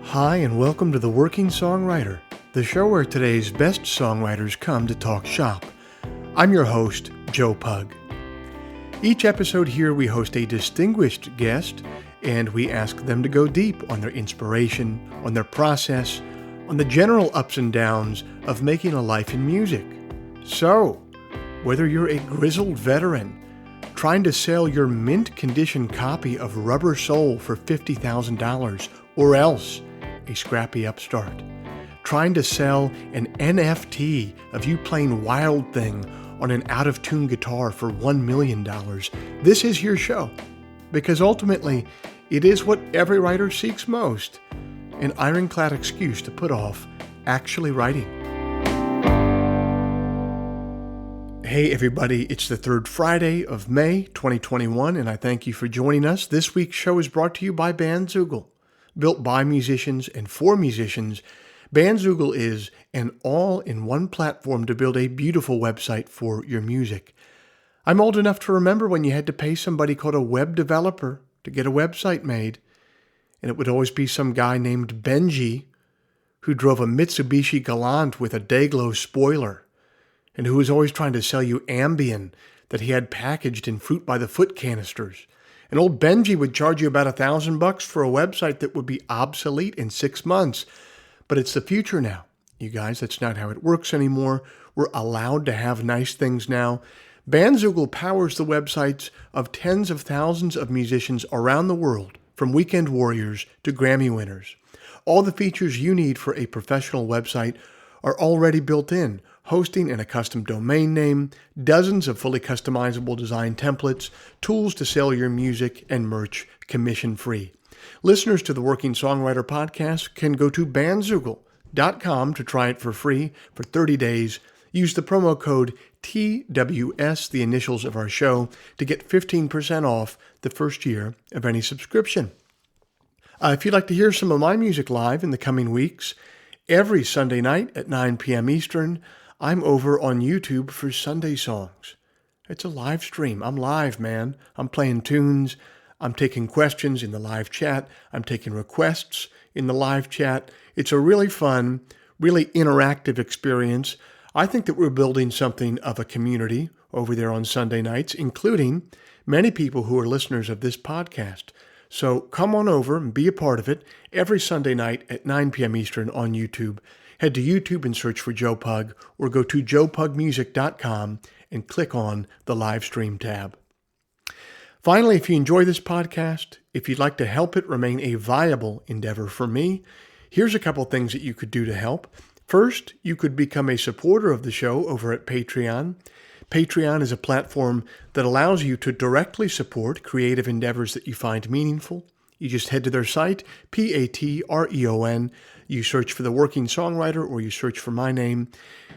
Hi, and welcome to The Working Songwriter, the show where today's best songwriters come to talk shop. I'm your host, Joe Pug. Each episode here we host a distinguished guest, and we ask them to go deep on their inspiration, on their process, on the general ups and downs of making a life in music. So, whether you're a grizzled veteran trying to sell your mint-condition copy of Rubber Soul for $50,000, or else a scrappy upstart trying to sell an NFT of you playing Wild Thing on an out-of-tune guitar for $1 million, this is your show. Because ultimately, it is what every writer seeks most, an ironclad excuse to put off actually writing. Hey everybody, it's the third Friday of May 2021, and I thank you for joining us. This week's show is brought to you by Bandzoogle. Built by musicians and for musicians, Bandzoogle is an all-in-one platform to build a beautiful website for your music. I'm old enough to remember when you had to pay somebody called a web developer to get a website made, and it would always be some guy named Benji who drove a Mitsubishi Galant with a Dayglow spoiler, and who was always trying to sell you Ambien that he had packaged in fruit-by-the-foot canisters. And old Benji would charge you about $1,000 for a website that would be obsolete in 6 months. But it's the future now. You guys, that's not how it works anymore. We're allowed to have nice things now. Bandzoogle powers the websites of tens of thousands of musicians around the world, from weekend warriors to Grammy winners. All the features you need for a professional website are already built in. Hosting and a custom domain name, dozens of fully customizable design templates, tools to sell your music and merch commission-free. Listeners to the Working Songwriter podcast can go to bandzoogle.com to try it for free for 30 days. Use the promo code TWS, the initials of our show, to get 15% off the first year of any subscription. If you'd like to hear some of my music live in the coming weeks, every Sunday night at 9 p.m. Eastern, I'm over on YouTube for Sunday Songs. It's a live stream. I'm live, man. I'm playing tunes. I'm taking questions in the live chat. I'm taking requests in the live chat. It's a really fun, really interactive experience. I think that we're building something of a community over there on Sunday nights, including many people who are listeners of this podcast. So come on over and be a part of it every Sunday night at 9 p.m. Eastern on YouTube. Head to YouTube and search for Joe Pug, or go to joepugmusic.com and click on the live stream tab. Finally, if you enjoy this podcast, if you'd like to help it remain a viable endeavor for me, here's a couple things that you could do to help. First, you could become a supporter of the show over at Patreon. Patreon is a platform that allows you to directly support creative endeavors that you find meaningful. You just head to their site, Patreon. You search for The Working Songwriter, or you search for my name,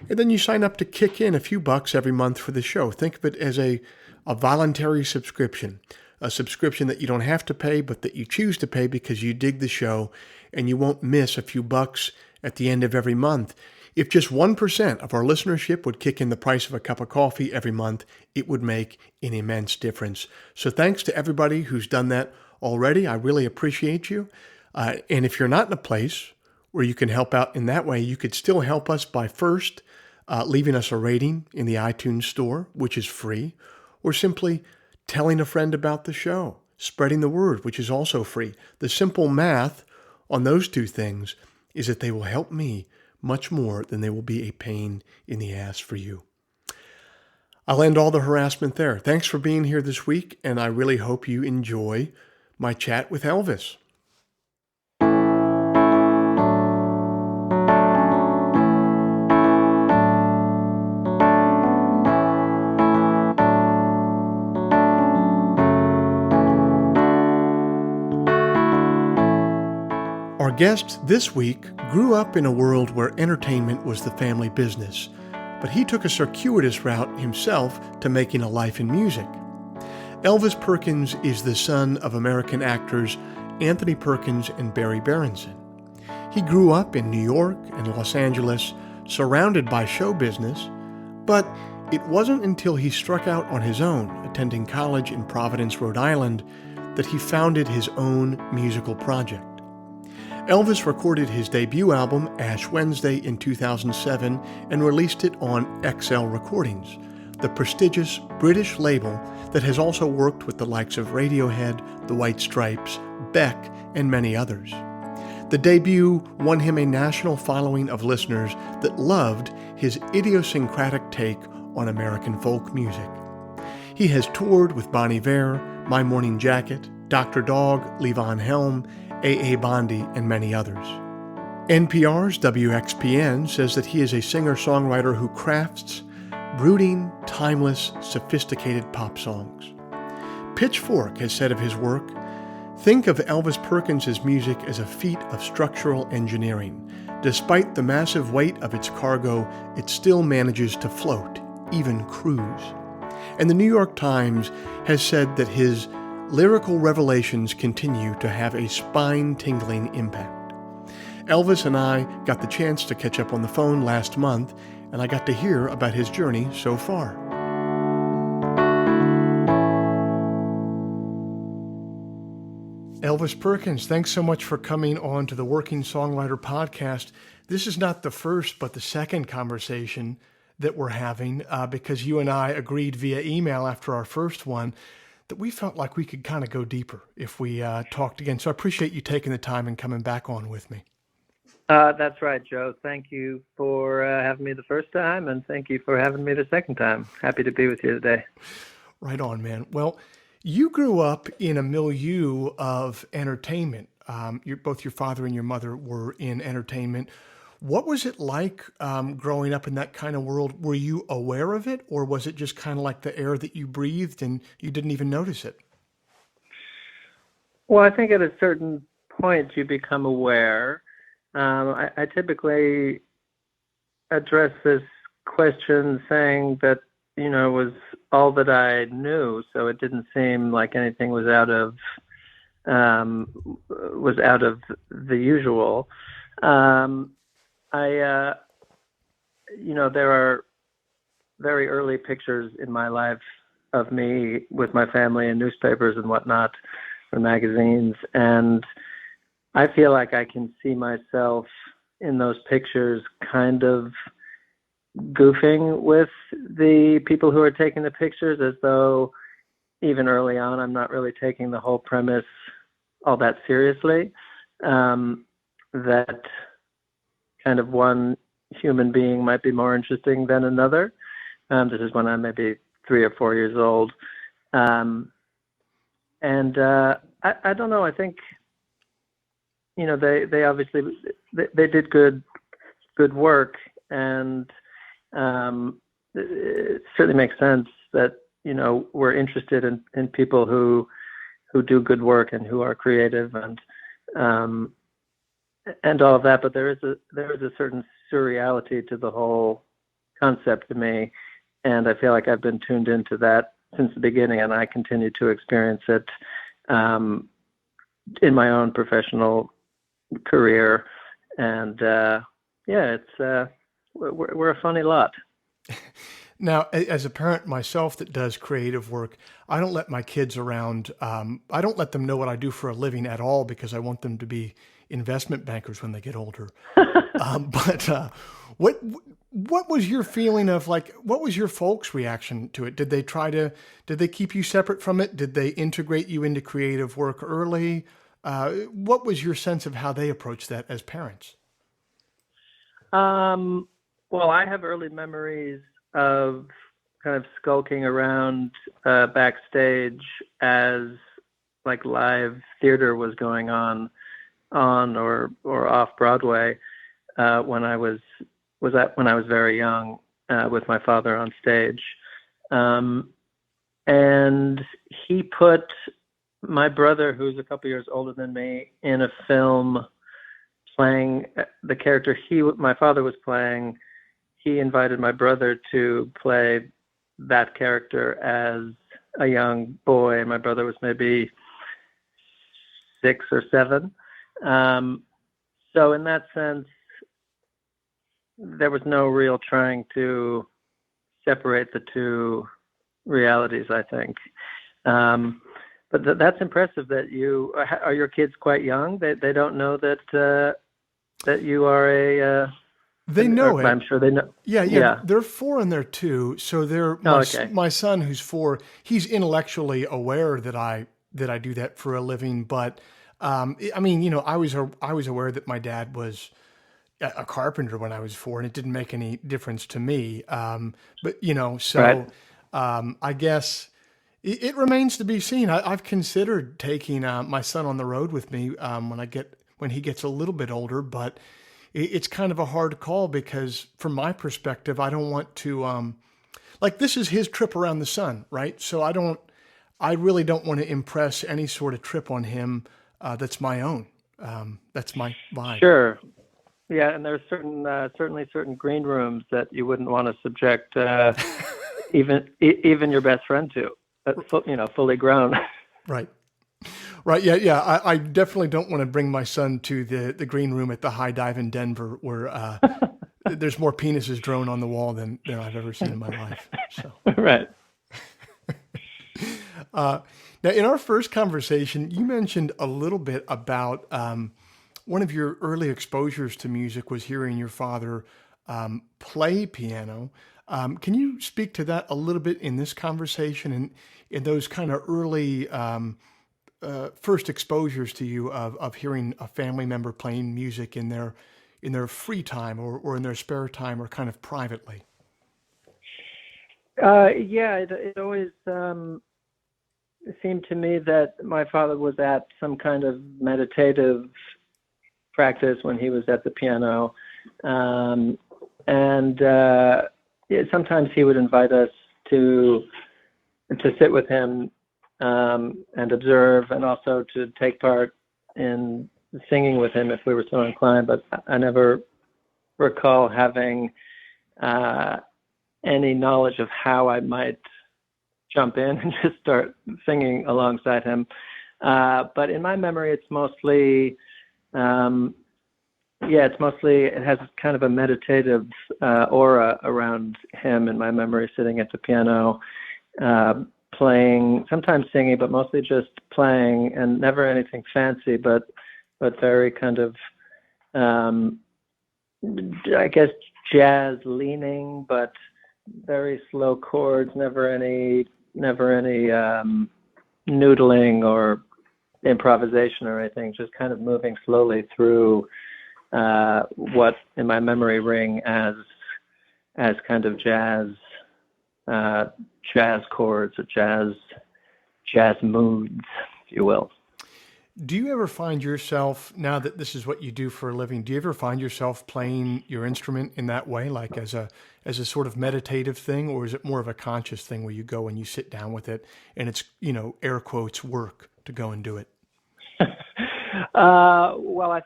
and then you sign up to kick in a few bucks every month for the show. Think of it as a voluntary subscription, a subscription that you don't have to pay, but that you choose to pay because you dig the show, and you won't miss a few bucks at the end of every month. If just 1% of our listenership would kick in the price of a cup of coffee every month, it would make an immense difference. So thanks to everybody who's done that already. I really appreciate you. And if you're not in a place where you can help out in that way, you could still help us by first leaving us a rating in the iTunes store, which is free, or simply telling a friend about the show, spreading the word, which is also free. The simple math on those two things is that they will help me much more than they will be a pain in the ass for you. I'll end all the harassment there. Thanks for being here this week, and I really hope you enjoy my chat with Elvis. Our guest this week grew up in a world where entertainment was the family business, but he took a circuitous route himself to making a life in music. Elvis Perkins is the son of American actors Anthony Perkins and Barry Berenson. He grew up in New York and Los Angeles, surrounded by show business, but it wasn't until he struck out on his own, attending college in Providence, Rhode Island, that he founded his own musical project. Elvis recorded his debut album, Ash Wednesday, in 2007 and released it on XL Recordings, the prestigious British label that has also worked with the likes of Radiohead, The White Stripes, Beck, and many others. The debut won him a national following of listeners that loved his idiosyncratic take on American folk music. He has toured with Bon Iver, My Morning Jacket, Dr. Dog, Levon Helm, A.A. Bondi, and many others. NPR's WXPN says that he is a singer-songwriter who crafts brooding, timeless, sophisticated pop songs. Pitchfork has said of his work, "Think of Elvis Perkins' music as a feat of structural engineering. Despite the massive weight of its cargo, it still manages to float, even cruise." And the New York Times has said that his lyrical revelations continue to have a spine-tingling impact. Elvis and I got the chance to catch up on the phone last month, and I got to hear about his journey so far. Elvis Perkins, thanks so much for coming on to the Working Songwriter Podcast. This is not the first, but the second conversation that we're having because you and I agreed via email after our first one that we felt like we could kind of go deeper if we talked again. So I appreciate you taking the time and coming back on with me. That's right, Joe. Thank you for having me the first time, and thank you for having me the second time. Happy to be with you today. Right on, man. Well, you grew up in a milieu of entertainment. Both your father and your mother were in entertainment. What was it like growing up in that kind of world? Were you aware of it, or was it just kind of like the air that you breathed and you didn't even notice it? Well, I think at a certain point you become aware. I typically address this question saying that, it was all that I knew, so it didn't seem like anything was out of the usual. There are very early pictures in my life of me with my family in newspapers and whatnot, or magazines, and I feel like I can see myself in those pictures kind of goofing with the people who are taking the pictures, as though even early on I'm not really taking the whole premise all that seriously, that kind of one human being might be more interesting than another. This is when I'm maybe 3 or 4 years old. I don't know, I think, they obviously, they did good work, and it certainly makes sense that, we're interested in people who do good work and who are creative and all of that. But there is a certain surreality to the whole concept to me, and I feel like I've been tuned into that since the beginning, and I continue to experience it in my own professional career. And we're a funny lot. Now, as a parent myself that does creative work, I don't let my kids around. I don't let them know what I do for a living at all, because I want them to be investment bankers when they get older. What was your feeling of, like, what was your folks' reaction to it? Did they keep you separate from it? Did they integrate you into creative work early? What was your sense of how they approached that as parents? Well, I have early memories of kind of skulking around backstage as like live theater was going on or off Broadway when I was very young with my father on stage, and he put my brother, who's a couple years older than me, in a film playing the character my father was playing. He invited my brother to play that character as a young boy. My brother was maybe 6 or 7. So in that sense, there was no real trying to separate the two realities, I think. But that's impressive that you are your kids quite young. They don't know that you are They know I'm it. sure they know. Yeah, yeah. Yeah. They're 4 and they're 2. So they're Oh, okay. my son who's 4. He's intellectually aware that I do that for a living. But I mean, I was aware that my dad was a carpenter when I was 4, and it didn't make any difference to me. But Right. so I guess it remains to be seen. I've considered taking my son on the road with me when he gets a little bit older, but it's kind of a hard call because, from my perspective, I don't want to like this is his trip around the sun, right? So I really don't want to impress any sort of trip on him that's my own. That's my vibe. Sure. Yeah, and there's certainly certain green rooms that you wouldn't want to subject even your best friend to, fully grown. Right. Right. Yeah. Yeah. I definitely don't want to bring my son to the green room at the High Dive in Denver where there's more penises drawn on the wall than I've ever seen in my life. So, Right. now in our first conversation, you mentioned a little bit about one of your early exposures to music was hearing your father play piano. Can you speak to that a little bit in this conversation and in those kind of early first exposures to you of hearing a family member playing music in their free time or in their spare time or kind of privately? Yeah, it always seemed to me that my father was at some kind of meditative practice when he was at the piano. And yeah, sometimes he would invite us to sit with him and observe, and also to take part in singing with him if we were so inclined. But I never recall having any knowledge of how I might jump in and just start singing alongside him. But in my memory, it's mostly, it has kind of a meditative aura around him in my memory, sitting at the piano, playing, sometimes singing, but mostly just playing, and never anything fancy, but very kind of, I guess, jazz leaning, but very slow chords, never any noodling or improvisation or anything, just kind of moving slowly through what in my memory ring as kind of jazz chords or jazz moods, if you will. Do you ever find yourself, now that this is what you do for a living, do you ever find yourself playing your instrument in that way, like as a sort of meditative thing, or is it more of a conscious thing where you go and you sit down with it and it's, air quotes, work to go and do it? Well, I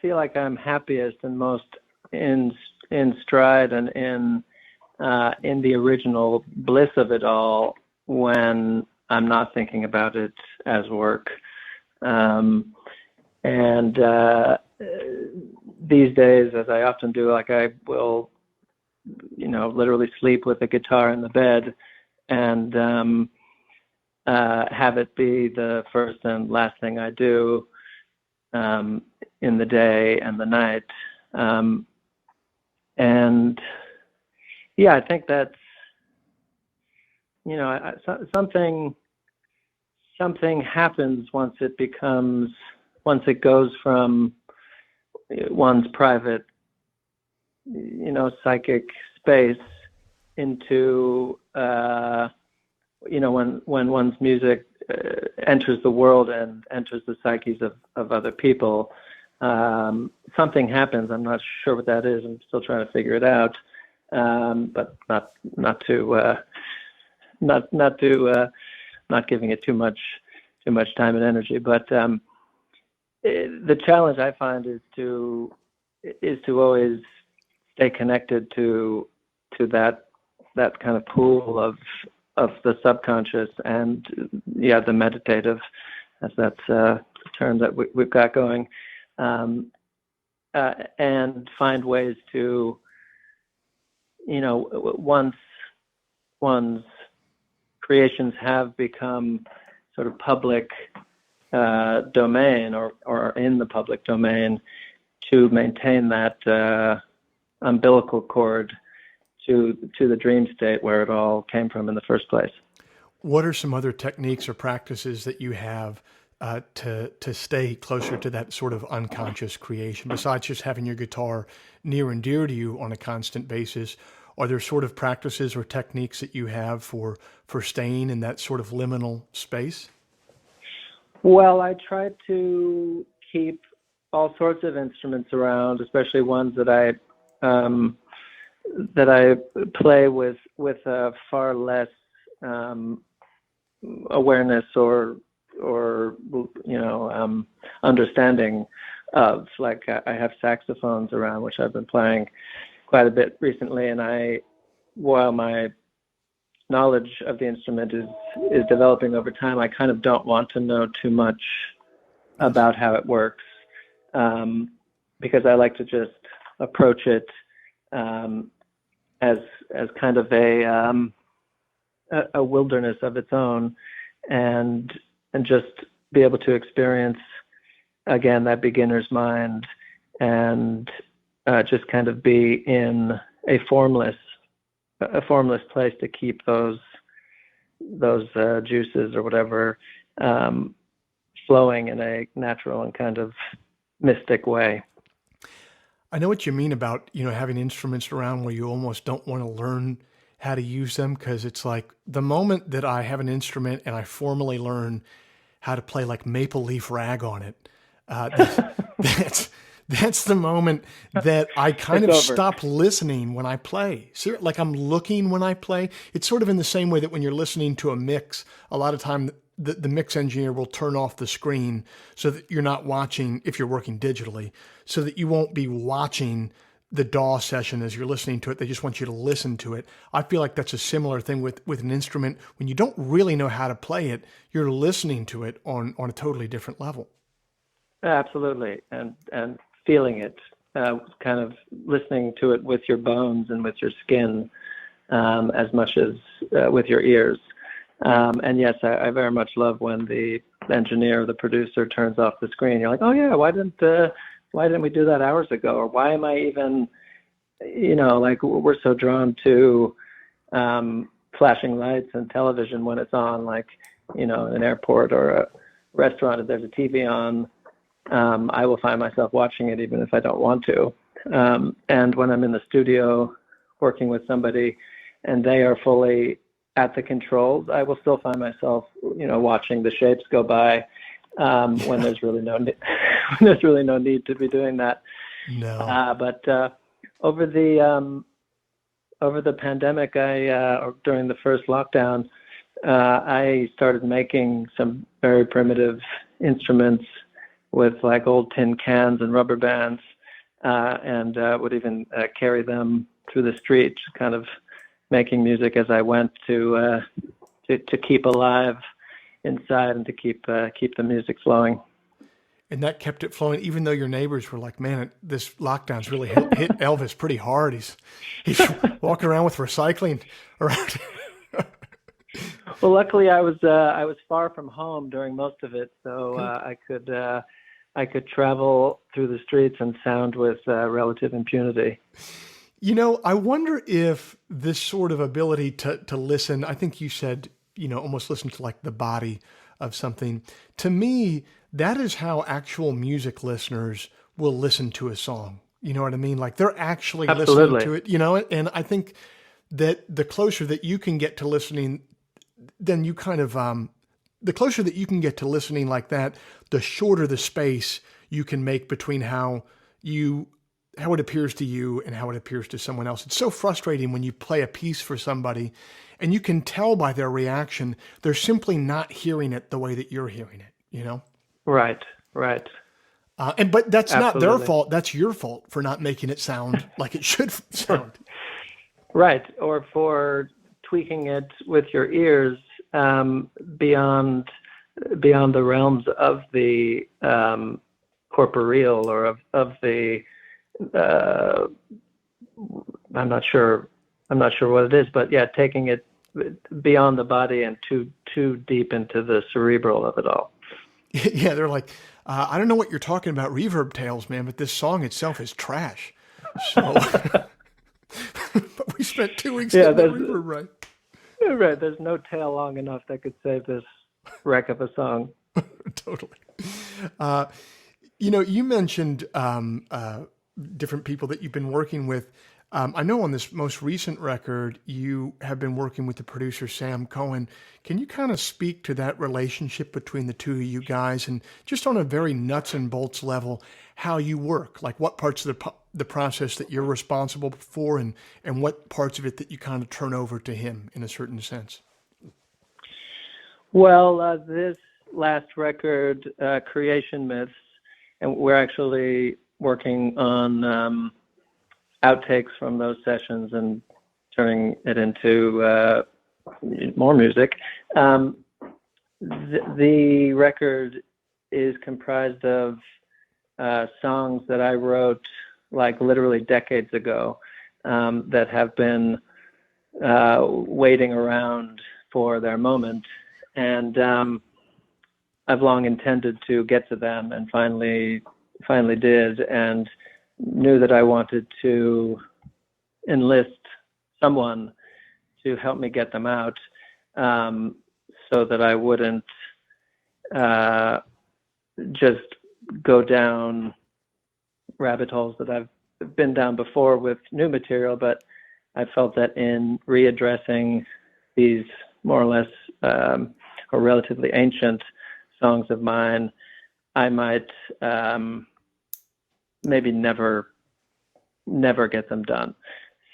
feel like I'm happiest and most in stride and in the original bliss of it all when I'm not thinking about it as work. And these days, as I often do, like I will, literally sleep with a guitar in the bed and have it be the first and last thing I do in the day and the night. And yeah, I think that's, something happens once it goes from one's private, psychic space into, when one's music enters the world and enters the psyches of other people. Something happens. I'm not sure what that is. I'm still trying to figure it out. But not giving it too much time and energy. But the challenge I find is to always stay connected to that kind of pool of the subconscious and the meditative, as that's the term that we've got going, and find ways to, once one's creations have become sort of public domain or in the public domain, to maintain that umbilical cord to the dream state where it all came from in the first place. What are some other techniques or practices that you have to stay closer to that sort of unconscious creation, besides just having your guitar near and dear to you on a constant basis? Are there sort of practices or techniques that you have for staying in that sort of liminal space? Well, I try to keep all sorts of instruments around, especially ones that I play with far less awareness or understanding of. Like I have saxophones around, which I've been playing quite a bit recently, and while my knowledge of the instrument is developing over time, I kind of don't want to know too much about how it works, because I like to just approach it as kind of a wilderness of its own, and just be able to experience again that beginner's mind, and just kind of be in a formless place to keep those juices or whatever flowing in a natural and kind of mystic way. I know what you mean about, having instruments around where you almost don't want to learn how to use them, because it's like the moment that I have an instrument and I formally learn how to play like Maple Leaf Rag on it, that's the moment that I kind of stop listening when I play. So, like I'm looking when I play. It's sort of in the same way that when you're listening to a mix, a lot of time the mix engineer will turn off the screen so that you're not watching, if you're working digitally, so that you won't be watching the DAW session as you're listening to it. They just want you to listen to it. I feel like that's a similar thing with an instrument. When you don't really know how to play it, you're listening to it on a totally different level. Absolutely. And feeling it, kind of listening to it with your bones and with your skin, as much as with your ears. And yes, I very much love when the engineer or the producer turns off the screen. You're like, oh yeah, why didn't we do that hours ago? Or why am I even, like we're so drawn to flashing lights and television when it's on, like, in an airport or a restaurant, if there's a TV on, I will find myself watching it even if I don't want to. And when I'm in the studio working with somebody and they are fully at the controls, I will still find myself, watching the shapes go by, when there's really no need to be doing that. No. But over the pandemic, or during the first lockdown, I started making some very primitive instruments with like old tin cans and rubber bands, and would even carry them through the street, kind of making music as I went to keep alive inside and to keep the music flowing. And that kept it flowing, even though your neighbors were like, man, this lockdown's really hit Elvis pretty hard. He's walking around with recycling around. Well, luckily I was far from home during most of it, so I could travel through the streets and sound with relative impunity. I wonder if this sort of ability to listen, I think you said, almost listen to like the body of something. To me, that is how actual music listeners will listen to a song. You know what I mean? Like they're actually Absolutely. listening to it, and I think that the closer that you can get to listening, then you kind of, the closer that you can get to listening like that, the shorter the space you can make between how it appears to you and how it appears to someone else. It's so frustrating when you play a piece for somebody and you can tell by their reaction, they're simply not hearing it the way that you're hearing it, Right. But that's Absolutely. Not their fault. That's your fault for not making it sound like it should sound. Right. Or for tweaking it with your ears, beyond the realms of the corporeal or of the I'm not sure what it is, but yeah, taking it beyond the body and too deep into the cerebral of it all. Yeah, they're like, I don't know what you're talking about, reverb tails, man, but this song itself is trash. So, but we spent 2 weeks getting the reverb right. Right, there's no tail long enough that could save this wreck of a song. Totally. You mentioned different people that you've been working with. I know on this most recent record, you have been working with the producer, Sam Cohen. Can you kind of speak to that relationship between the two of you guys and just on a very nuts and bolts level, how you work, like what parts of the process that you're responsible for and what parts of it that you kind of turn over to him in a certain sense? Well, this last record, Creation Myths, and we're actually working on outtakes from those sessions and turning it into more music. The record is comprised of songs that I wrote like literally decades ago that have been waiting around for their moment. And I've long intended to get to them and finally did, and knew that I wanted to enlist someone to help me get them out, so that I wouldn't just go down rabbit holes that I've been down before with new material, but I felt that in readdressing these more or less or relatively ancient songs of mine, I might maybe never get them done.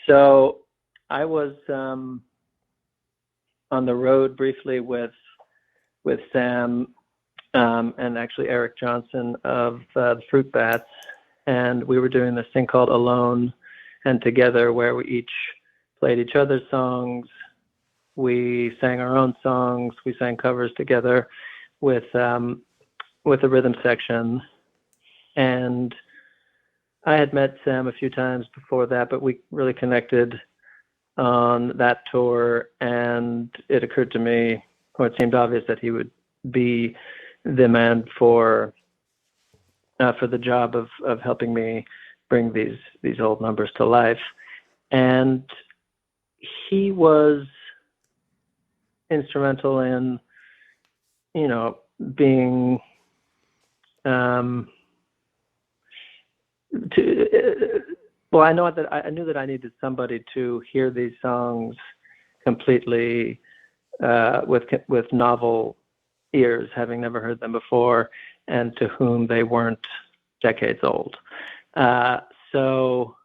So I was on the road briefly with Sam and actually Eric Johnson of the Fruit Bats, and we were doing this thing called Alone and Together, where we each played each other's songs. We sang our own songs. We sang covers together with a rhythm section. And I had met Sam a few times before that, but we really connected on that tour, and it occurred to me, or it seemed obvious, that he would be the man for the job of helping me bring these old numbers to life. And he was instrumental in, being I knew that I needed somebody to hear these songs completely with novel ears, having never heard them before, and to whom they weren't decades old. So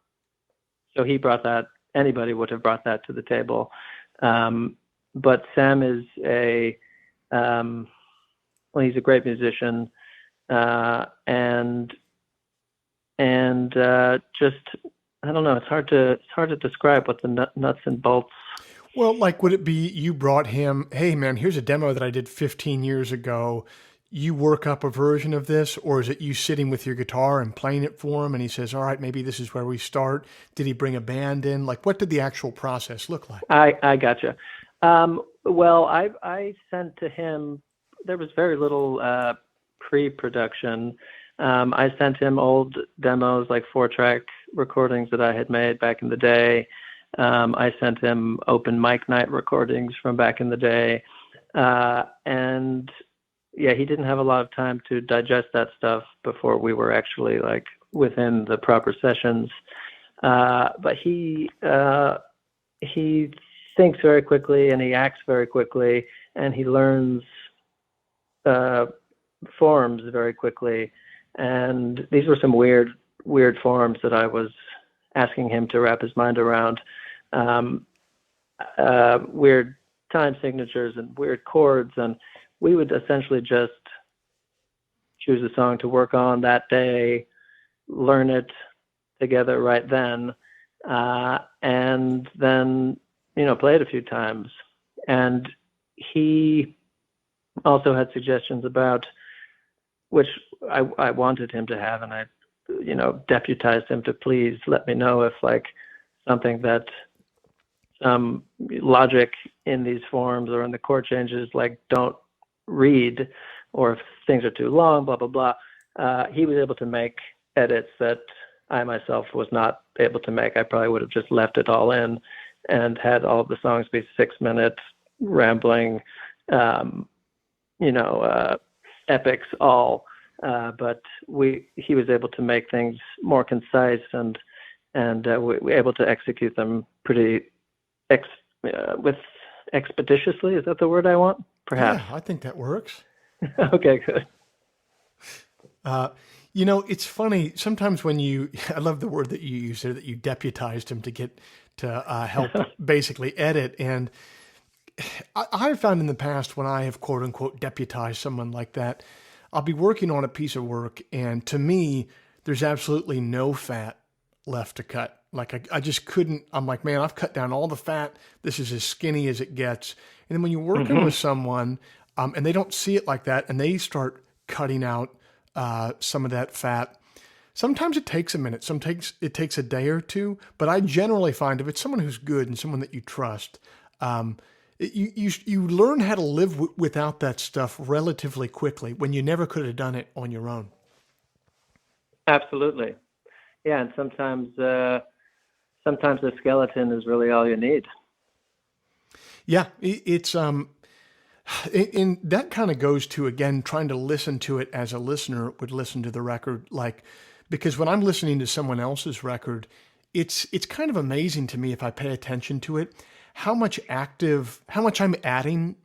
he brought that. Anybody would have brought that to the table. But Sam is he's a great musician, and just, I don't know. It's hard to describe what the nuts and bolts. Well, like, would it be you brought him, hey man, here's a demo that I did 15 years ago. You work up a version of this, or is it you sitting with your guitar and playing it for him and he says, all right, maybe this is where we start? Did he bring a band in? Like, what did the actual process look like? I gotcha. Well, I sent to him, there was very little pre-production. I sent him old demos, like 4-track recordings that I had made back in the day. I sent him open mic night recordings from back in the day. And yeah, he didn't have a lot of time to digest that stuff before we were actually like within the proper sessions. But he thinks very quickly and he acts very quickly, and he learns forms very quickly. And these were some weird forms that I was asking him to wrap his mind around. Weird time signatures and weird chords, and we would essentially just choose a song to work on that day, learn it together right then, and then play it a few times. And he also had suggestions about, which I wanted him to have, and I deputized him to please let me know if like something that some logic in these forms or in the chord changes, like don't read, or if things are too long, blah, blah, blah. He was able to make edits that I myself was not able to make. I probably would have just left it all in and had all of the songs be 6 minutes rambling, epics all. But he was able to make things more concise, and we were able to execute them pretty expeditiously. Is that the word I want? Perhaps. Yeah, I think that works. Okay, good. It's funny sometimes when I love the word that you used there, that you deputized him to help basically edit. And I've found in the past, when I have quote unquote deputized someone like that, I'll be working on a piece of work, and to me, there's absolutely no fat left to cut. Like I just couldn't. I'm like, man, I've cut down all the fat. This is as skinny as it gets. And then when you're working with someone, and they don't see it like that, and they start cutting out some of that fat, sometimes it takes a minute. Sometimes it takes a day or two. But I generally find if it's someone who's good and someone that you trust, you learn how to live without that stuff relatively quickly when you never could have done it on your own. Absolutely. Yeah, and sometimes the skeleton is really all you need. Yeah, it's and that kind of goes to, again, trying to listen to it as a listener would listen to the record. Like, because when I'm listening to someone else's record, it's kind of amazing to me, if I pay attention to it, how much I'm adding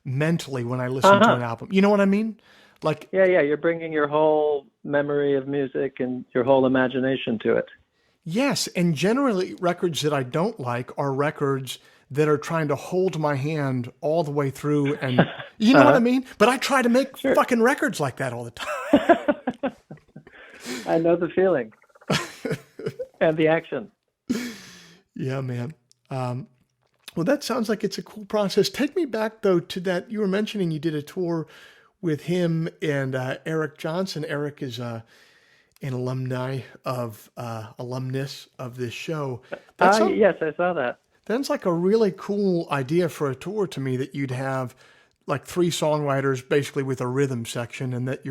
mentally when I listen to an album. You know what I mean? Like, yeah, you're bringing your whole memory of music and your whole imagination to it. Yes, and generally records that I don't like are records that are trying to hold my hand all the way through, and you know what I mean? But I try to make fucking records like that all the time. I know the feeling and the action. Yeah, man. Well, that sounds like it's a cool process. Take me back, though, to that. You were mentioning you did a tour with him and Eric Johnson. Eric is an alumnus of this show. Yes, I saw that. That's like a really cool idea for a tour to me, that you'd have like 3 songwriters basically with a rhythm section, and that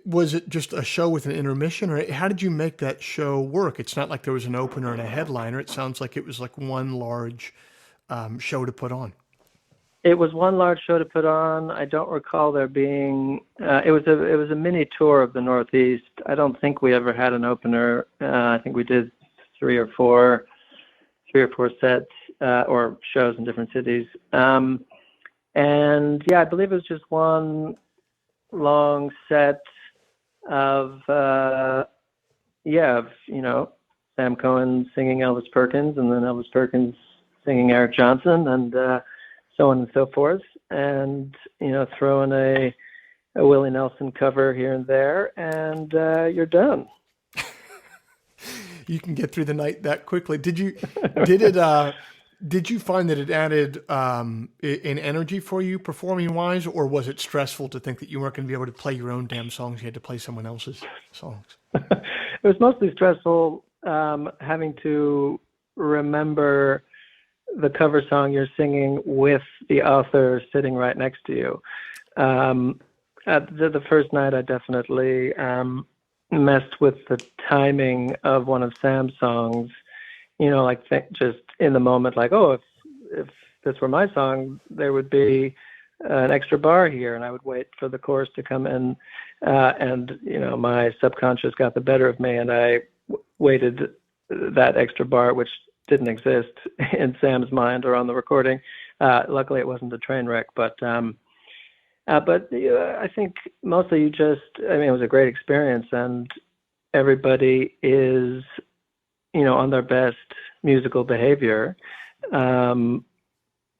was it just a show with an intermission, or how did you make that show work? It's not like there was an opener and a headliner. It sounds like it was like one large show to put on. It was one large show to put on. I don't recall there being. It was a mini tour of the Northeast. I don't think we ever had an opener. I think we did three or four sets or shows in different cities. And yeah, I believe it was just one long set of Sam Cohen singing Elvis Perkins, and then Elvis Perkins singing Eric Johnson, and so on and so forth, and throw in a Willie Nelson cover here and there, and you're done. You can get through the night that quickly. Did you find that it added an energy for you performing wise, or was it stressful to think that you weren't going to be able to play your own damn songs? You had to play someone else's songs. It was mostly stressful having to remember the cover song you're singing with the author sitting right next to you. The first night, I definitely messed with the timing of one of Sam's songs. Just in the moment, like, oh, if this were my song, there would be an extra bar here, and I would wait for the chorus to come in, and my subconscious got the better of me, and I waited that extra bar, which didn't exist in Sam's mind or on the recording. Luckily, it wasn't a train wreck, but I think mostly it was a great experience, and everybody is on their best musical behavior. And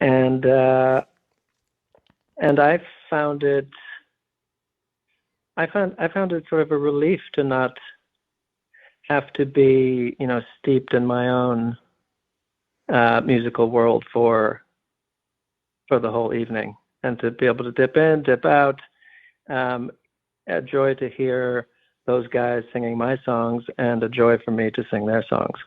I found it sort of a relief to not have to be, steeped in my own musical world for the whole evening, and to be able to dip in, dip out. A joy to hear those guys singing my songs, and a joy for me to sing their songs.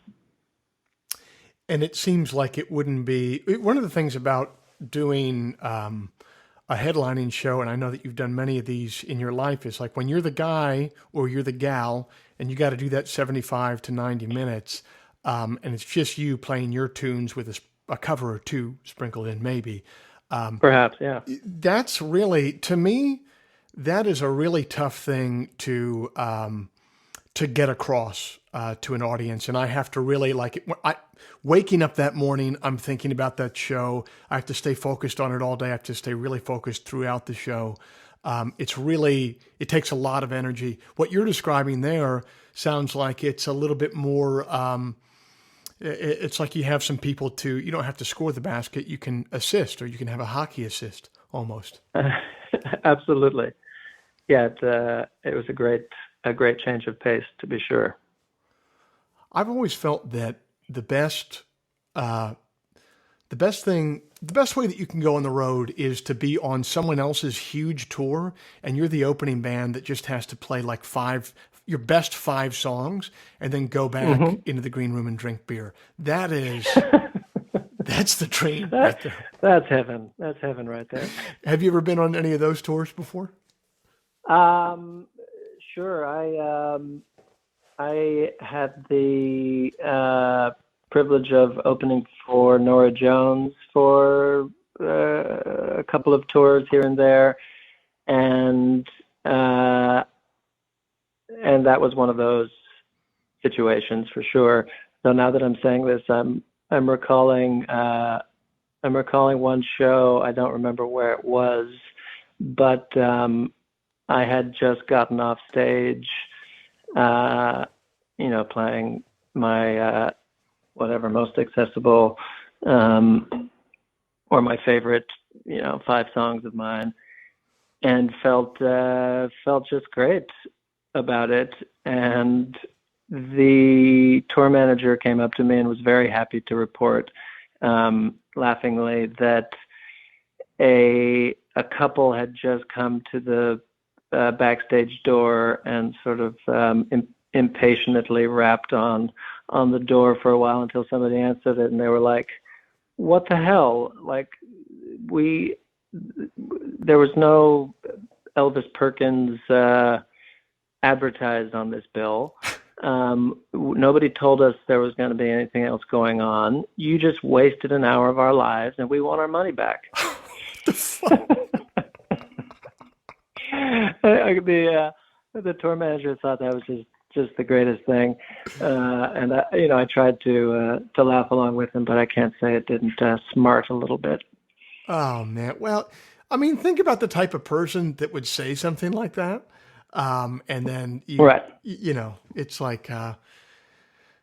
And it seems like it wouldn't be one of the things about doing a headlining show, and I know that you've done many of these in your life, is like when you're the guy or you're the gal and you got to do that 75 to 90 minutes, and it's just you playing your tunes with a cover or two sprinkled in maybe. Perhaps, yeah. That's really, to me, that is a really tough thing to get across to an audience. And I have to really waking up that morning, I'm thinking about that show. I have to stay focused on it all day. I have to stay really focused throughout the show. It takes a lot of energy. What you're describing there sounds like it's a little bit more, it's like you have some people you don't have to score the basket. You can assist, or you can have a hockey assist almost. Absolutely. Yeah, it was a great change of pace, to be sure. I've always felt that the best way that you can go on the road is to be on someone else's huge tour, and you're the opening band that just has to play like your best 5 songs, and then go back into the green room and drink beer. That's the dream right there. That's heaven. That's heaven right there. Have you ever been on any of those tours before? Sure. I had the privilege of opening for Norah Jones for a couple of tours here and there, and that was one of those situations for sure. So now that I'm saying this, I'm recalling one show. I don't remember where it was, but I had just gotten off stage, playing my whatever most accessible or my favorite, 5 songs of mine, and felt just great about it. And the tour manager came up to me and was very happy to report, laughingly, that a couple had just come to the backstage door and sort of impatiently rapped on the door for a while until somebody answered it, and they were like, "What the hell? Like, there was no Elvis Perkins advertised on this bill. Nobody told us there was going to be anything else going on. You just wasted an hour of our lives, and we want our money back." The tour manager thought that was just the greatest thing, and I tried to laugh along with him, but I can't say it didn't smart a little bit. Oh man, well, I mean, think about the type of person that would say something like that, and then it's like,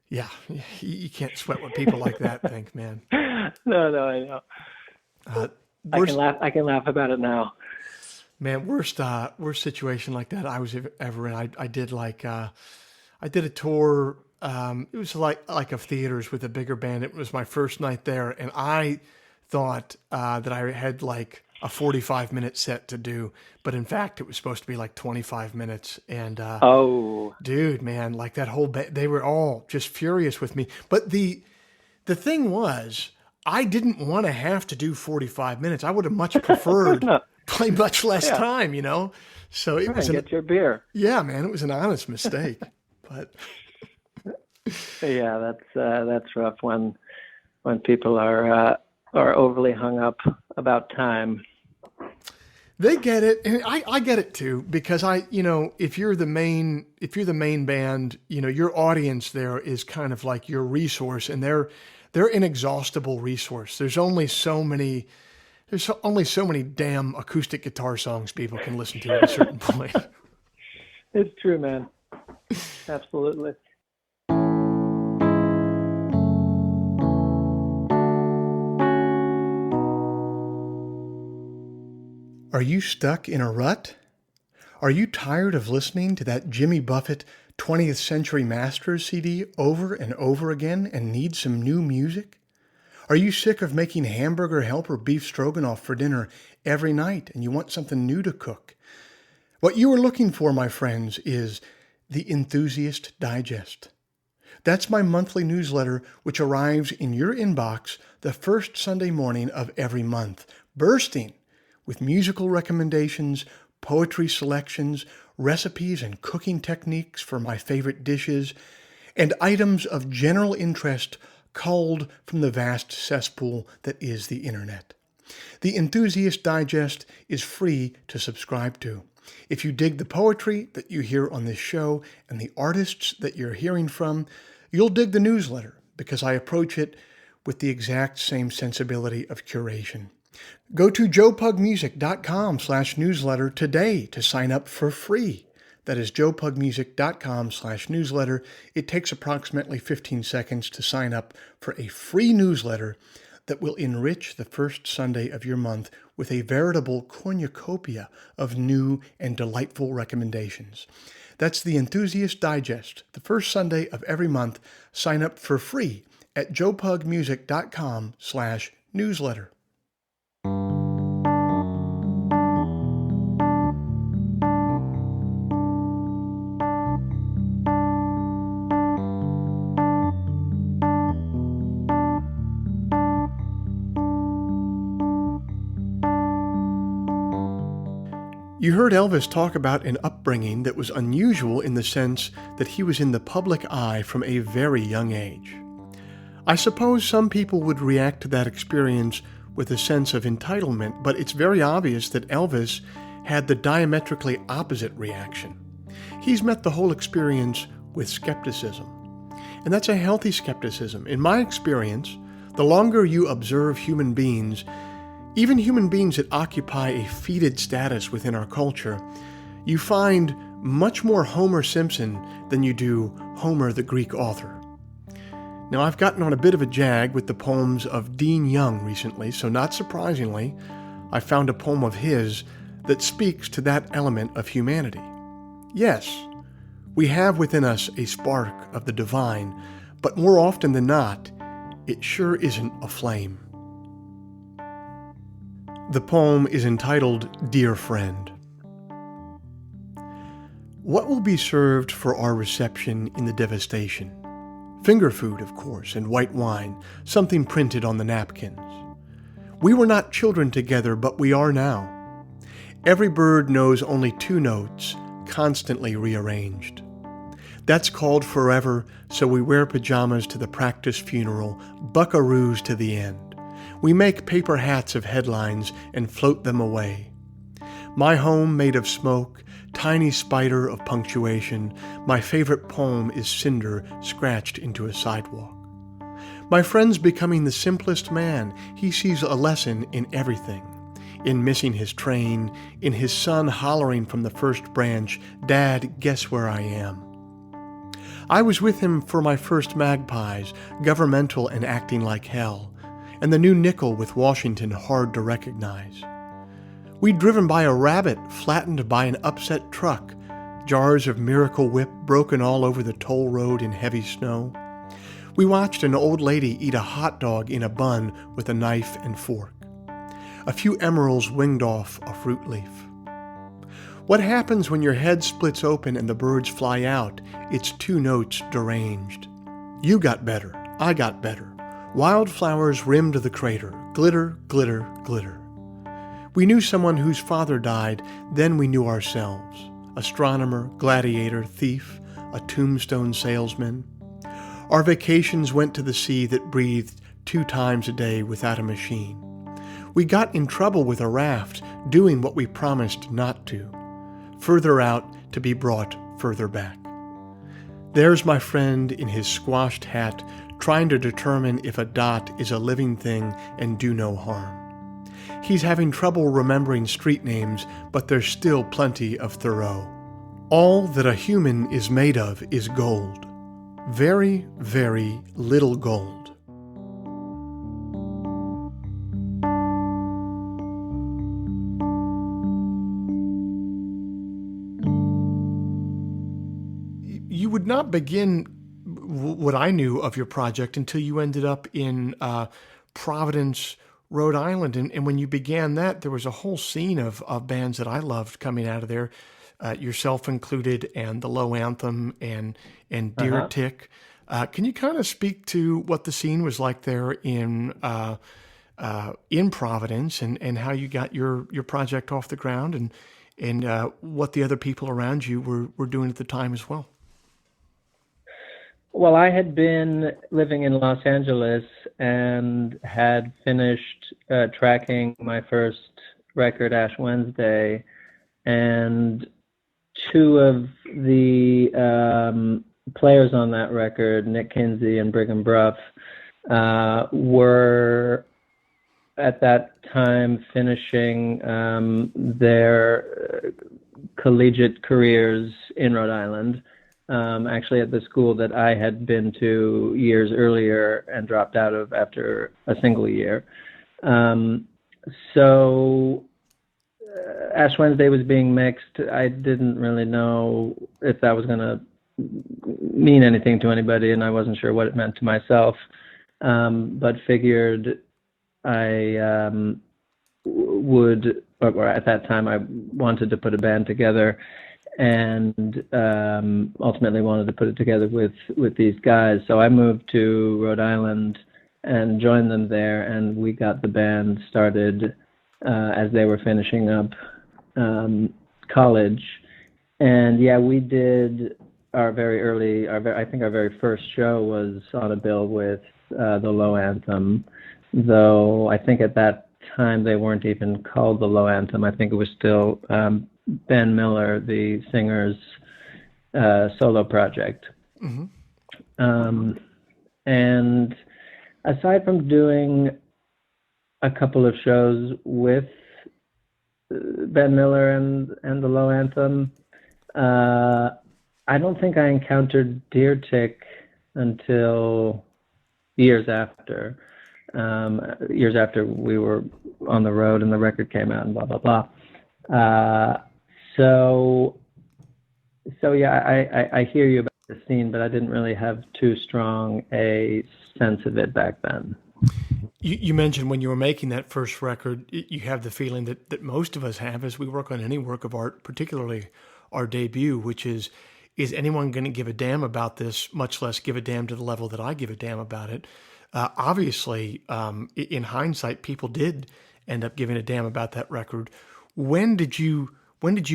you can't sweat what people like that think, man. No, I know. I can laugh about it now. Man, worst situation like that I was ever in. I did I did a tour. It was like of theaters with a bigger band. It was my first night there, and I thought that I had like a 45-minute set to do, but in fact it was supposed to be like 25 minutes. And dude, man, like that whole they were all just furious with me. But the thing was, I didn't want to have to do 45 minutes. I would have much preferred play much less time, So it was get your beer. Yeah, man, it was an honest mistake. But yeah, that's rough when people are overly hung up about time. They get it, and I get it too, because if you're the main band, your audience there is kind of like your resource, and they're an inexhaustible resource. There's only so many damn acoustic guitar songs people can listen to at a certain point. It's true, man. Absolutely. Are you stuck in a rut? Are you tired of listening to that Jimmy Buffett 20th Century Masters CD over and over again and need some new music? Are you sick of making hamburger help or beef stroganoff for dinner every night and you want something new to cook? What you are looking for, my friends, is the Enthusiast Digest. That's my monthly newsletter, which arrives in your inbox the first Sunday morning of every month, bursting with musical recommendations, poetry selections, recipes and cooking techniques for my favorite dishes, and items of general interest culled from the vast cesspool that is the internet. The Enthusiast Digest is free to subscribe to. If you dig the poetry that you hear on this show and the artists that you're hearing from, you'll dig the newsletter because I approach it with the exact same sensibility of curation. Go to joepugmusic.com/newsletter today to sign up for free. That is joepugmusic.com/newsletter. It takes approximately 15 seconds to sign up for a free newsletter that will enrich the first Sunday of your month with a veritable cornucopia of new and delightful recommendations. That's the Enthusiast Digest, the first Sunday of every month. Sign up for free at joepugmusic.com/newsletter. You heard Elvis talk about an upbringing that was unusual in the sense that he was in the public eye from a very young age. I suppose some people would react to that experience with a sense of entitlement, but it's very obvious that Elvis had the diametrically opposite reaction. He's met the whole experience with skepticism. And that's a healthy skepticism. In my experience, the longer you observe human beings, even human beings that occupy a feted status within our culture, you find much more Homer Simpson than you do Homer the Greek author. Now, I've gotten on a bit of a jag with the poems of Dean Young recently, so not surprisingly, I found a poem of his that speaks to that element of humanity. Yes, we have within us a spark of the divine, but more often than not, it sure isn't a flame. The poem is entitled Dear Friend. What will be served for our reception in the devastation? Finger food, of course, and white wine, something printed on the napkins. We were not children together, but we are now. Every bird knows only two notes, constantly rearranged. That's called forever, so we wear pajamas to the practice funeral, buckaroos to the end. We make paper hats of headlines and float them away. My home made of smoke, tiny spider of punctuation, my favorite poem is cinder scratched into a sidewalk. My friend's becoming the simplest man. He sees a lesson in everything. In missing his train, in his son hollering from the first branch, "Dad, guess where I am?" I was with him for my first magpies, governmental and acting like hell, and the new nickel with Washington hard to recognize. We'd driven by a rabbit flattened by an upset truck, jars of Miracle Whip broken all over the toll road in heavy snow. We watched an old lady eat a hot dog in a bun with a knife and fork. A few emeralds winged off a fruit leaf. What happens when your head splits open and the birds fly out? It's two notes deranged. You got better. I got better. Wildflowers rimmed the crater. Glitter, glitter, glitter. We knew someone whose father died, then we knew ourselves. Astronomer, gladiator, thief, a tombstone salesman. Our vacations went to the sea that breathed 2 times a day without a machine. We got in trouble with a raft, doing what we promised not to. Further out to be brought further back. There's my friend in his squashed hat, trying to determine if a dot is a living thing and do no harm. He's having trouble remembering street names, but there's still plenty of Thoreau. All that a human is made of is gold. Very, very little gold. You would not begin what I knew of your project until you ended up in Providence, Rhode Island. And when you began that, there was a whole scene of bands that I loved coming out of there. yourself included, and the Low Anthem and Deer Uh-huh. Tick. Can you kind of speak to what the scene was like there in Providence, and how you got your project off the ground, and what the other people around you were doing at the time as well? Well, I had been living in Los Angeles and had finished tracking my first record, Ash Wednesday, and two of the players on that record, Nick Kinsey and Brigham Bruff, were at that time finishing their collegiate careers in Rhode Island, actually at the school that I had been to years earlier and dropped out of after a single year. So Ash Wednesday was being mixed. I didn't really know if that was going to mean anything to anybody, and I wasn't sure what it meant to myself, but figured I would, or at that time I wanted to put a band together, and ultimately wanted to put it together with these guys. So I moved to Rhode Island and joined them there, and we got the band started as they were finishing up college. And yeah, we did our very early, I think our very first show was on a bill with the Low Anthem, though I think at that time they weren't even called the Low Anthem. I think it was still Ben Miller, the singer's solo project. Mm-hmm. And aside from doing a couple of shows with Ben Miller and the Low Anthem, I don't think I encountered Deer Tick until years after we were on the road and the record came out and blah, blah, blah. So yeah, I hear you about the scene, but I didn't really have too strong a sense of it back then. You mentioned when you were making that first record, you have the feeling that most of us have as we work on any work of art, particularly our debut, which is anyone going to give a damn about this, much less give a damn to the level that I give a damn about it? Obviously, in hindsight, people did end up giving a damn about that record. When did you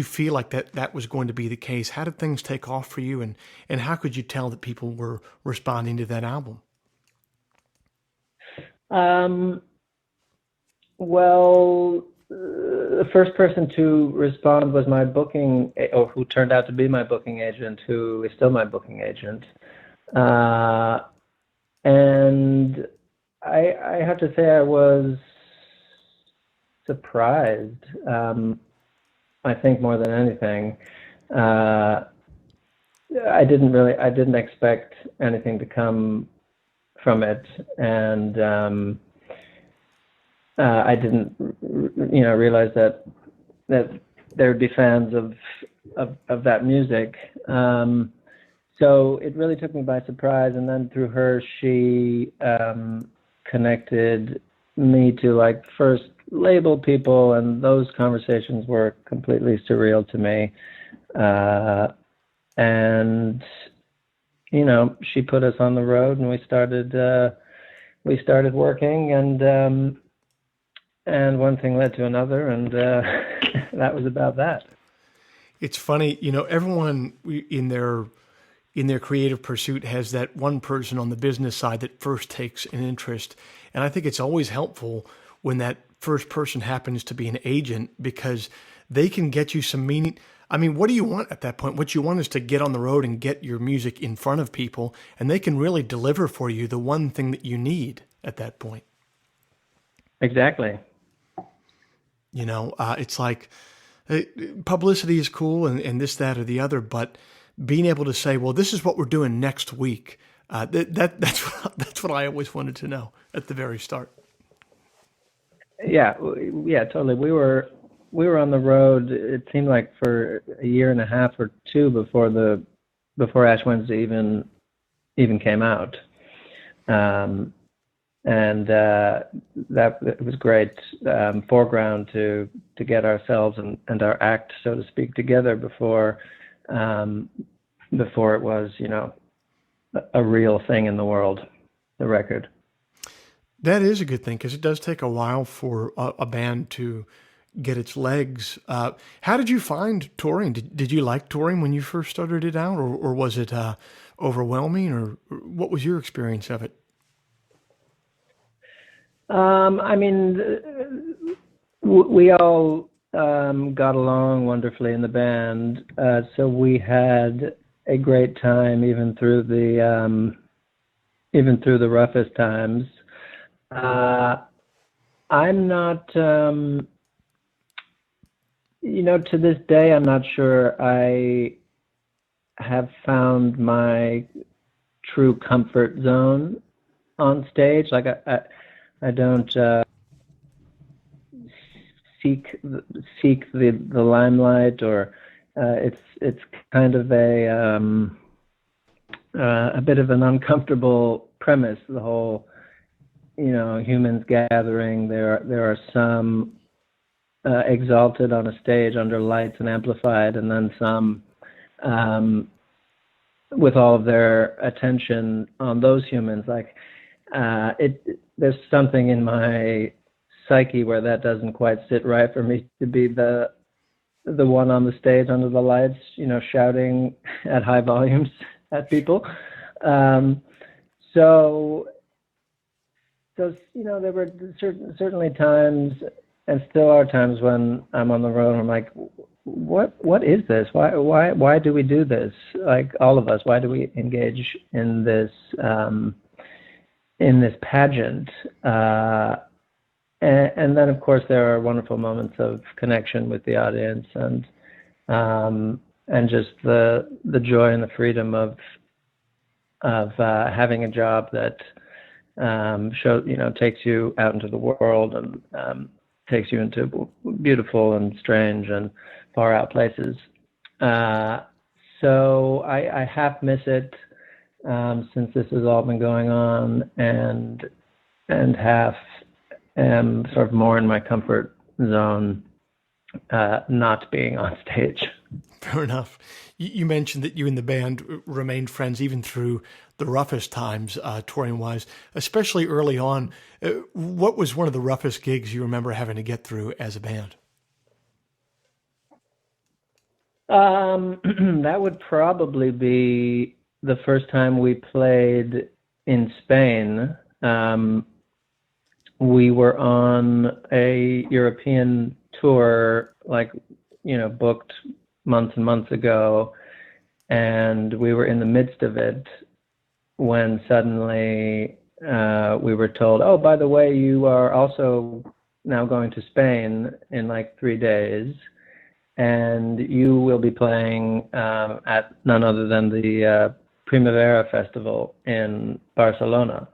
feel like that was going to be the case? How did things take off for you, and how could you tell that people were responding to that album? Well, the first person to respond was my booking, or who turned out to be my booking agent, who is still my booking agent. And I have to say I was surprised, I think more than anything. I didn't expect anything to come from it, and I didn't, realize that there would be fans of that music. So it really took me by surprise, and then through her, she connected me to first label people, and those conversations were completely surreal to me. And she put us on the road, and we started working, and one thing led to another, and that was about that. It's funny, everyone in their creative pursuit has that one person on the business side that first takes an interest, and I think it's always helpful when that first person happens to be an agent, because they can get you some meaning. I mean, what do you want at that point? What you want is to get on the road and get your music in front of people, and they can really deliver for you the one thing that you need at that point. Exactly. It's like publicity is cool and this, that, or the other, but being able to say, well, this is what we're doing next week, that's what I always wanted to know at the very start. Yeah, totally. We were on the road. It seemed like for a year and a half or two before Ash Wednesday even came out. and that it was great foreground to get ourselves and our act, so to speak, together um, before it was, a real thing in the world, the record. That is a good thing because it does take a while for a band to get its legs. How did you find touring? Did you like touring when you first started it out, or was it overwhelming, or what was your experience of it? I mean, we all got along wonderfully in the band, so we had a great time even through the roughest times. Uh, I'm not, to this day, I'm not sure I have found my true comfort zone on stage. Like I don't seek the limelight, or it's kind of a bit of an uncomfortable premise. The whole, humans gathering. There are some exalted on a stage under lights and amplified, and then some with all of their attention on those humans. Like there's something in my psyche where that doesn't quite sit right for me to be the one on the stage under the lights, shouting at high volumes at people. Um, so there were certainly times, and still are times, when I'm on the road and I'm like, what is this? Why do we do this? Like, all of us, why do we engage in this pageant? And then, of course, there are wonderful moments of connection with the audience, and just the joy and the freedom of having a job that takes you out into the world, and takes you into beautiful and strange and far out places. So I half miss it, since this has all been going on, and half am sort of more in my comfort zone, not being on stage. Fair enough. You mentioned that you and the band remained friends even through the roughest times, touring wise, especially early on. What was one of the roughest gigs you remember having to get through as a band? That would probably be the first time we played in Spain. We were on a European tour, like, booked months and months ago, and we were in the midst of it when suddenly we were told, oh, by the way, you are also now going to Spain in like 3 days, and you will be playing at none other than the Primavera Festival in Barcelona.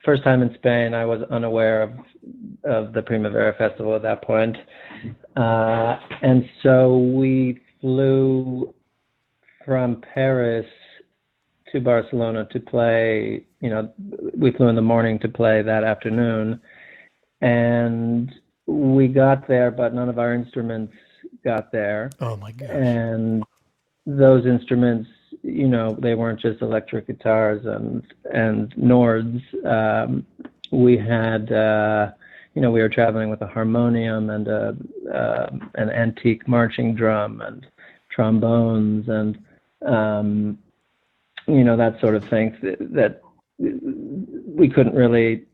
First time in Spain, I was unaware of the Primavera Festival at that point. And so we flew from Paris to Barcelona to play. We flew in the morning to play that afternoon. And we got there, but none of our instruments got there. Oh my gosh. And those instruments, they weren't just electric guitars and Nords. We had, we were traveling with a harmonium and an antique marching drum and trombones and, that sort of thing, that we couldn't really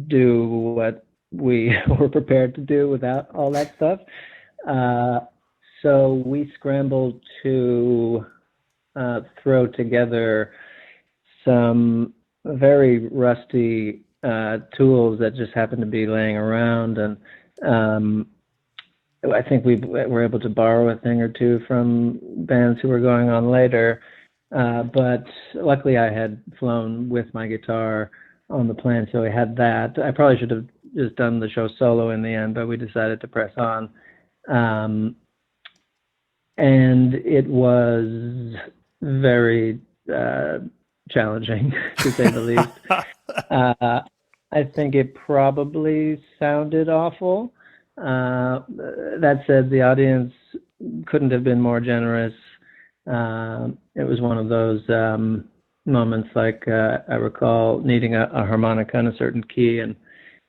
do what we were prepared to do without all that stuff. So we scrambled to throw together some very rusty tools that just happened to be laying around, and I think we were able to borrow a thing or two from bands who were going on later. But luckily I had flown with my guitar on the plane, so I had that. I probably should have just done the show solo in the end, but we decided to press on. And it was very challenging, to say the least. I think it probably sounded awful. That said, the audience couldn't have been more generous. It was one of those moments, like I recall needing a harmonica in a certain key and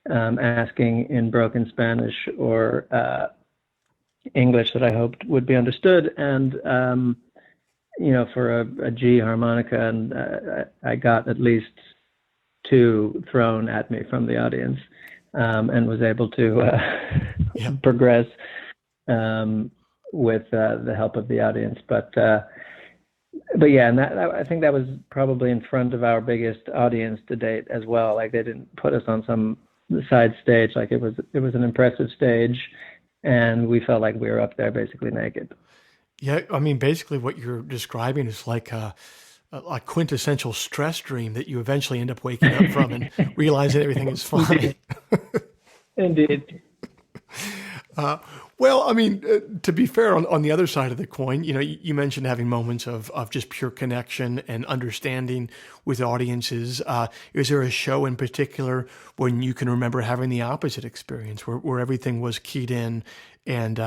asking in broken Spanish or English that I hoped would be understood, and for a G harmonica, and I got at least two thrown at me from the audience, and was able to progress with the help of the audience. But yeah, and I think that was probably in front of our biggest audience to date as well. Like, they didn't put us on some side stage. Like, it was an impressive stage, and we felt like we were up there basically naked. Yeah, I mean, basically what you're describing is like a quintessential stress dream that you eventually end up waking up from and realizing everything is fine. Indeed. Well, I mean, to be fair, on the other side of the coin, you mentioned having moments of just pure connection and understanding with audiences. Is there a show in particular when you can remember having the opposite experience, where everything was keyed in and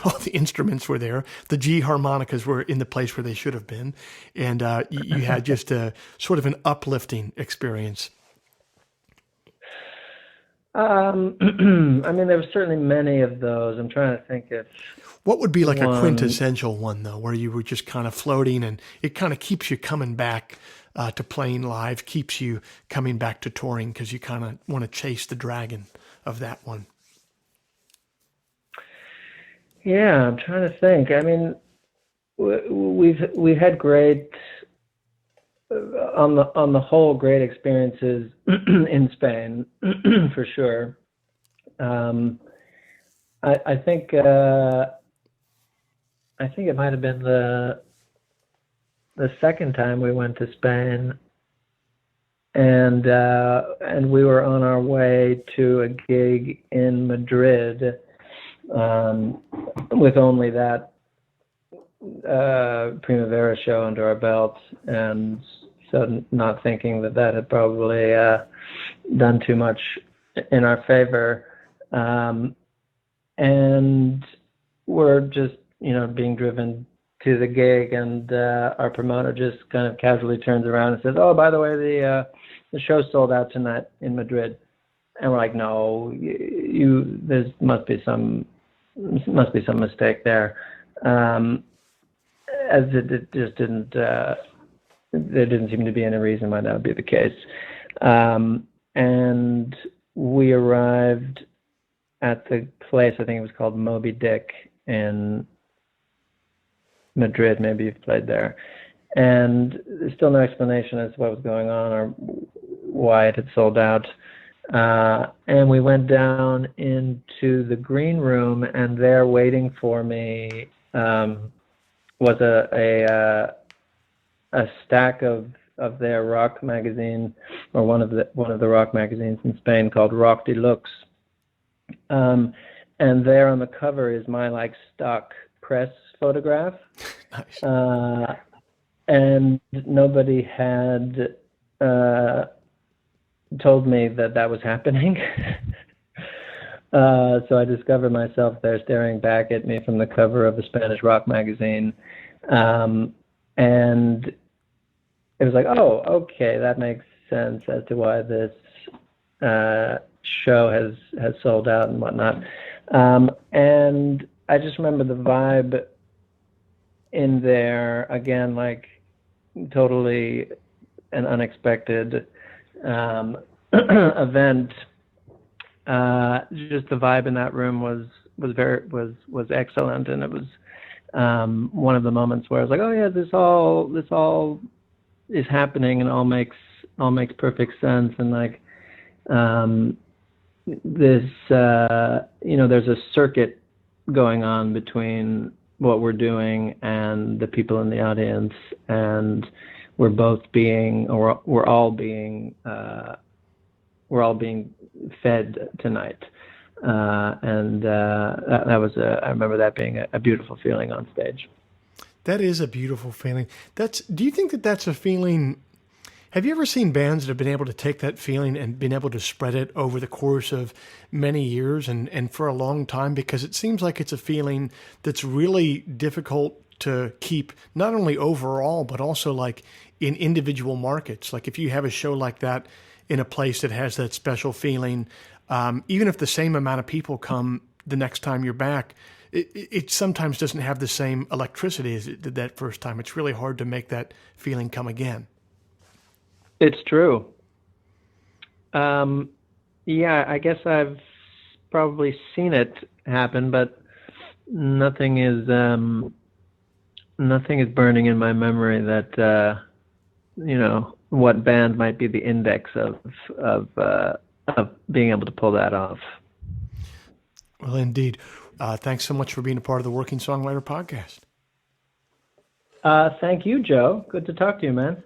all the instruments were there, the G harmonicas were in the place where they should have been, and you had just a sort of an uplifting experience? I mean, there were certainly many of those. I'm trying to think if What would be like a one. quintessential one, though, where you were just kind of floating and it kind of keeps you coming back to playing live, keeps you coming back to touring because you kind of want to chase the dragon of that one? Yeah, I'm trying to think. I mean, we've had great, on the whole, great experiences in Spain for sure. I think it might have been the second time we went to Spain, and we were on our way to a gig in Madrid, with only that Primavera show under our belt, and so not thinking that had probably done too much in our favor, and we're just being driven to the gig, and our promoter just kind of casually turns around and says, "Oh, by the way, the show's sold out tonight in Madrid." And we're like, "No, there must be some mistake there." As it just didn't, there didn't seem to be any reason why that would be the case. And we arrived at the place, I think it was called Moby Dick in Madrid. Maybe you've played there. And there's still no explanation as to what was going on or why it had sold out. And we went down into the green room, and there waiting for me was a stack of their rock magazine, or one of the rock magazines in Spain, called Rock Deluxe. And there on the cover is my stock press photograph. Nice. And nobody had told me that was happening. So I discovered myself there staring back at me from the cover of a Spanish rock magazine. And it was like, oh, okay, that makes sense as to why this show has sold out and whatnot. And I just remember the vibe in there, again, like totally an unexpected event. Just the vibe in that room was excellent, and it was one of the moments where I was like, oh yeah, this all is happening and all makes perfect sense, and this there's a circuit going on between what we're doing and the people in the audience, and we're all being fed tonight, and that was I remember that being a beautiful feeling on stage. That is a beautiful feeling. Do you think that that's a feeling? Have you ever seen bands that have been able to take that feeling and been able to spread it over the course of many years and for a long time? Because it seems like it's a feeling that's really difficult to keep, not only overall, but also like in individual markets. Like if you have a show like that in a place that has that special feeling, even if the same amount of people come the next time you're back, it sometimes doesn't have the same electricity as it did that first time. It's really hard to make that feeling come again. It's true. Yeah, I guess I've probably seen it happen, but nothing is burning in my memory that what band might be the index of being able to pull that off. Well, indeed. Thanks so much for being a part of the Working Songwriter Podcast. Thank you, Joe. Good to talk to you, man.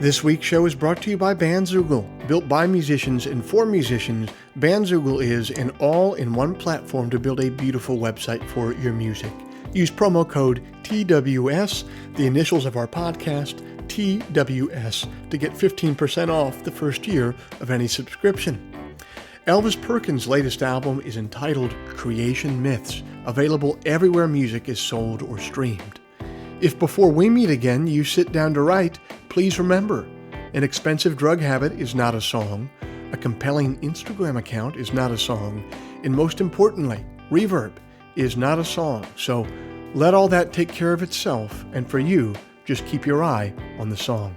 This week's show is brought to you by Bandzoogle. Built by musicians and for musicians, Bandzoogle is an all-in-one platform to build a beautiful website for your music. Use promo code TWS, the initials of our podcast, TWS, to get 15% off the first year of any subscription. Elvis Perkins' latest album is entitled Creation Myths, available everywhere music is sold or streamed. If before we meet again you sit down to write, please remember, an expensive drug habit is not a song, a compelling Instagram account is not a song, and most importantly, reverb is not a song. So let all that take care of itself, and for you, just keep your eye on the song.